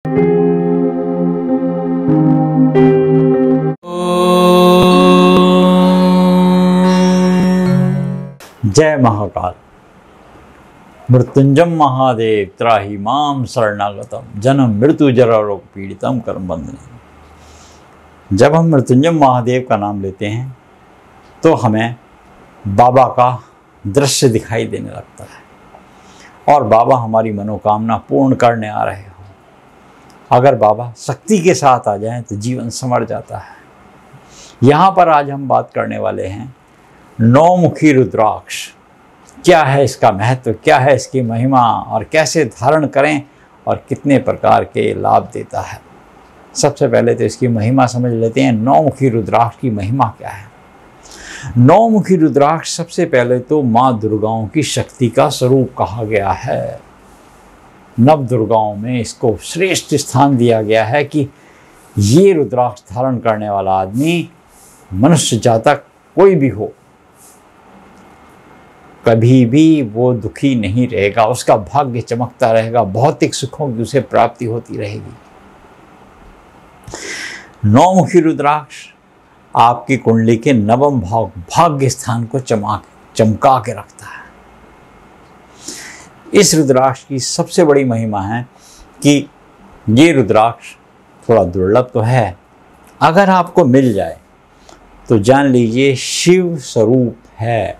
जय महाकाल। मृत्युंजय महादेव त्राहि माम शरणागतम जन्म मृत्यु जरा रोग पीड़ितम कर्म बंधने। जब हम मृत्युंजय महादेव का नाम लेते हैं तो हमें बाबा का दृश्य दिखाई देने लगता है और बाबा हमारी मनोकामना पूर्ण करने आ रहे हों। अगर बाबा शक्ति के साथ आ जाएं तो जीवन संवर जाता है। यहाँ पर आज हम बात करने वाले हैं नौमुखी रुद्राक्ष। क्या है इसका महत्व, क्या है इसकी महिमा और कैसे धारण करें और कितने प्रकार के लाभ देता है। सबसे पहले तो इसकी महिमा समझ लेते हैं। नौमुखी रुद्राक्ष की महिमा क्या है। नौमुखी रुद्राक्ष सबसे पहले तो माँ दुर्गाओं की शक्ति का स्वरूप कहा गया है। नव दुर्गाओं में इसको श्रेष्ठ स्थान दिया गया है कि ये रुद्राक्ष धारण करने वाला आदमी, मनुष्य जातक कोई भी हो, कभी भी वो दुखी नहीं रहेगा, उसका भाग्य चमकता रहेगा, भौतिक सुखों की उसे प्राप्ति होती रहेगी। नौमुखी रुद्राक्ष आपकी कुंडली के नवम भाव भाग्य स्थान को चमका के रखता है। इस रुद्राक्ष की सबसे बड़ी महिमा है कि ये रुद्राक्ष थोड़ा दुर्लभ तो है, अगर आपको मिल जाए तो जान लीजिए शिव स्वरूप है,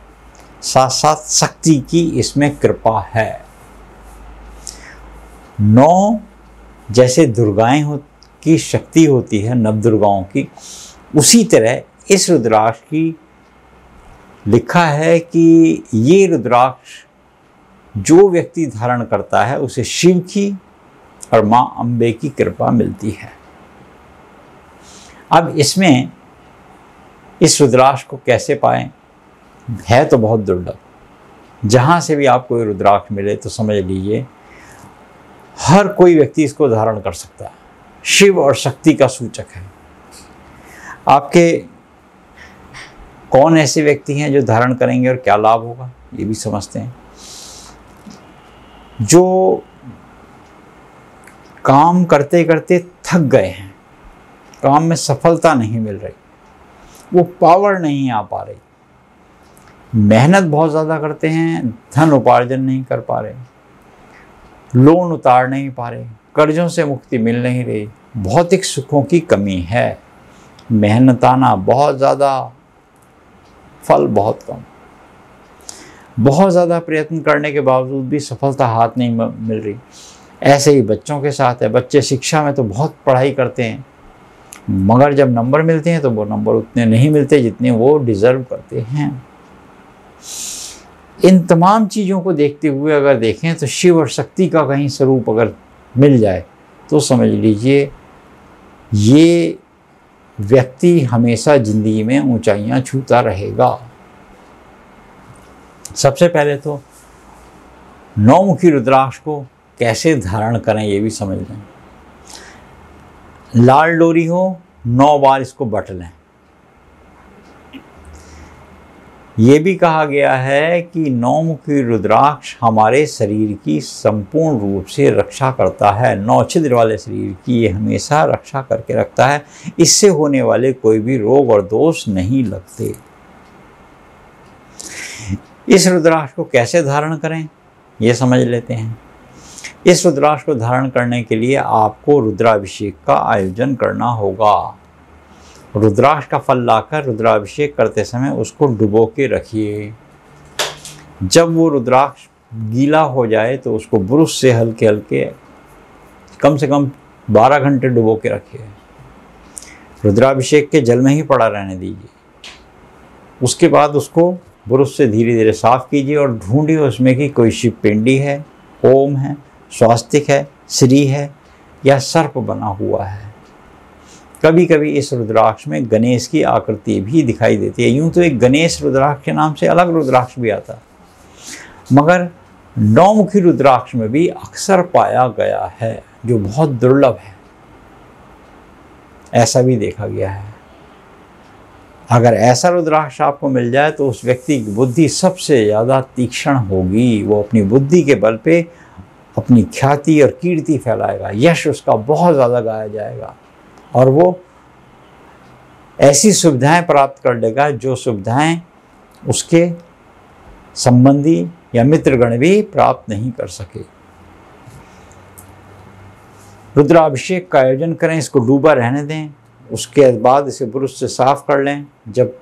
साथ साथ शक्ति की इसमें कृपा है। 9 जैसे दुर्गाएं की शक्ति होती है नव दुर्गाओं की, उसी तरह इस रुद्राक्ष की लिखा है कि ये रुद्राक्ष जो व्यक्ति धारण करता है उसे शिव की और मां अंबे की कृपा मिलती है। अब इसमें इस रुद्राक्ष को कैसे पाएं, है तो बहुत दुर्लभ। जहाँ से भी आपको ये रुद्राक्ष मिले तो समझ लीजिए हर कोई व्यक्ति इसको धारण कर सकता है। शिव और शक्ति का सूचक है। आपके कौन ऐसे व्यक्ति हैं जो धारण करेंगे और क्या लाभ होगा, ये भी समझते हैं। जो काम करते करते थक गए हैं, काम में सफलता नहीं मिल रही, वो पावर नहीं आ पा रही, मेहनत बहुत ज़्यादा करते हैं, धन उपार्जन नहीं कर पा रहे, लोन उतार नहीं पा रहे, कर्जों से मुक्ति मिल नहीं रही, भौतिक सुखों की कमी है, मेहनताना बहुत ज़्यादा, फल बहुत कम, बहुत ज़्यादा प्रयत्न करने के बावजूद भी सफलता हाथ नहीं मिल रही। ऐसे ही बच्चों के साथ है। बच्चे शिक्षा में तो बहुत पढ़ाई करते हैं, मगर जब नंबर मिलते हैं तो वो नंबर उतने नहीं मिलते जितने वो डिज़र्व करते हैं। इन तमाम चीज़ों को देखते हुए अगर देखें तो शिव और शक्ति का कहीं स्वरूप अगर मिल जाए तो समझ लीजिए ये व्यक्ति हमेशा जिंदगी में ऊंचाइयां छूता रहेगा। सबसे पहले तो नौमुखी रुद्राक्ष को कैसे धारण करें ये भी समझ लें। लाल डोरी हो, 9 बार इसको बट लें। ये भी कहा गया है कि नौमुखी रुद्राक्ष हमारे शरीर की संपूर्ण रूप से रक्षा करता है। 9 छिद्र वाले शरीर की ये हमेशा रक्षा करके रखता है। इससे होने वाले कोई भी रोग और दोष नहीं लगते। इस रुद्राक्ष को कैसे धारण करें ये समझ लेते हैं। इस रुद्राक्ष को धारण करने के लिए आपको रुद्राभिषेक का आयोजन करना होगा। रुद्राक्ष का फल लाकर रुद्राभिषेक करते समय उसको डुबो के रखिए। जब वो रुद्राक्ष गीला हो जाए तो उसको ब्रश से हल्के हल्के कम से कम 12 घंटे डुबो के रखिए। रुद्राभिषेक के जल में ही पड़ा रहने दीजिए। उसके बाद उसको ब्रश से धीरे धीरे साफ कीजिए और ढूंढिए उसमें कि कोई शिव पिंडी है, ओम है, स्वास्तिक है, श्री है या सर्प बना हुआ है। कभी कभी इस रुद्राक्ष में गणेश की आकृति भी दिखाई देती है। यूं तो एक गणेश रुद्राक्ष के नाम से अलग रुद्राक्ष भी आता है, मगर नौमुखी रुद्राक्ष में भी अक्सर पाया गया है, जो बहुत दुर्लभ है। ऐसा भी देखा गया है। अगर ऐसा रुद्राक्ष आपको मिल जाए तो उस व्यक्ति की बुद्धि सबसे ज़्यादा तीक्ष्ण होगी। वो अपनी बुद्धि के बल पे अपनी ख्याति और कीर्ति फैलाएगा, यश उसका बहुत ज़्यादा गाया जाएगा और वो ऐसी सुविधाएं प्राप्त कर लेगा जो सुविधाएं उसके संबंधी या मित्रगण भी प्राप्त नहीं कर सके। रुद्राभिषेक का आयोजन करें, इसको डूबा रहने दें, उसके बाद इसे ब्रश से साफ कर लें। जब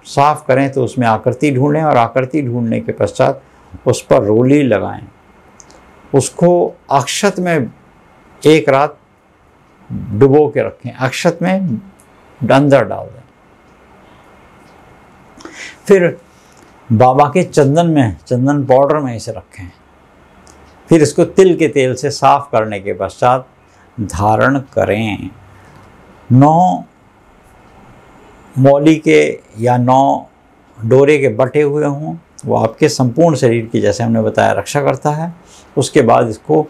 साफ करें तो उसमें आकृति ढूंढें और आकृति ढूंढने के पश्चात उस पर रोली लगाएं। उसको अक्षत में एक रात डुबो के रखें, अक्षत में अंदर डाल दें। फिर बाबा के चंदन पाउडर में इसे रखें। फिर इसको तिल के तेल से साफ करने के पश्चात धारण करें। 9 मौली के या 9 डोरे के बटे हुए हों, वो आपके संपूर्ण शरीर की, जैसे हमने बताया, रक्षा करता है। उसके बाद इसको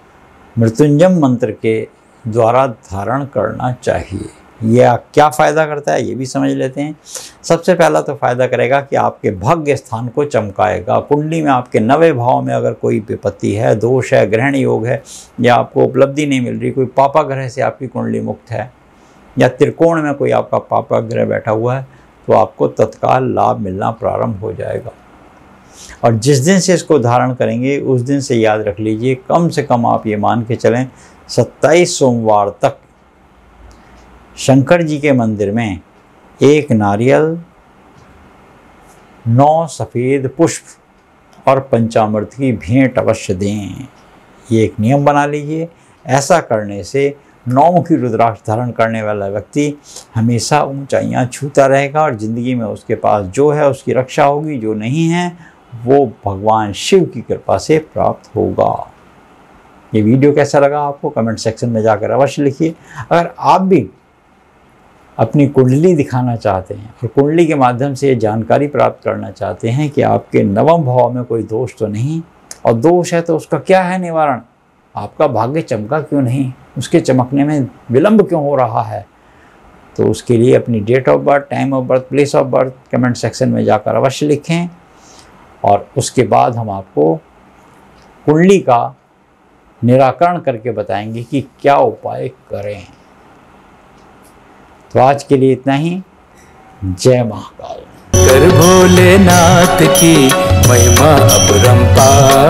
मृत्युंजय मंत्र के द्वारा धारण करना चाहिए। यह क्या फ़ायदा करता है ये भी समझ लेते हैं। सबसे पहला तो फ़ायदा करेगा कि आपके भाग्य स्थान को चमकाएगा। कुंडली में आपके 9वें भाव में अगर कोई विपत्ति है, दोष है, ग्रहण योग है, या आपको उपलब्धि नहीं मिल रही, कोई पापा ग्रह से आपकी कुंडली मुक्त है, या त्रिकोण में कोई आपका पापा ग्रह बैठा हुआ है, तो आपको तत्काल लाभ मिलना प्रारंभ हो जाएगा। और जिस दिन से इसको धारण करेंगे उस दिन से याद रख लीजिए, कम से कम आप ये मान के चलें 27 सोमवार तक शंकर जी के मंदिर में 1 नारियल, 9 सफ़ेद पुष्प और पंचामृत की भेंट अवश्य दें। ये एक नियम बना लीजिए। ऐसा करने से 9मुखी रुद्राक्ष धारण करने वाला व्यक्ति हमेशा ऊंचाइयां छूता रहेगा और ज़िंदगी में उसके पास जो है उसकी रक्षा होगी, जो नहीं है वो भगवान शिव की कृपा से प्राप्त होगा। ये वीडियो कैसा लगा आपको कमेंट सेक्शन में जाकर अवश्य लिखिए। अगर आप भी अपनी कुंडली दिखाना चाहते हैं और कुंडली के माध्यम से ये जानकारी प्राप्त करना चाहते हैं कि आपके 9वें भाव में कोई दोष तो नहीं, और दोष है तो उसका क्या है निवारण, आपका भाग्य चमका क्यों नहीं, उसके चमकने में विलंब क्यों हो रहा है, तो उसके लिए अपनी date of birth, time of birth, place of birth comment section में जाकर अवश्य लिखें। और उसके बाद हम आपको कुंडली का निराकरण करके बताएंगे कि क्या उपाय करें। तो आज के लिए इतना ही। जय महाकाल। कर भोलेनाथ की महिमा अपरंपार।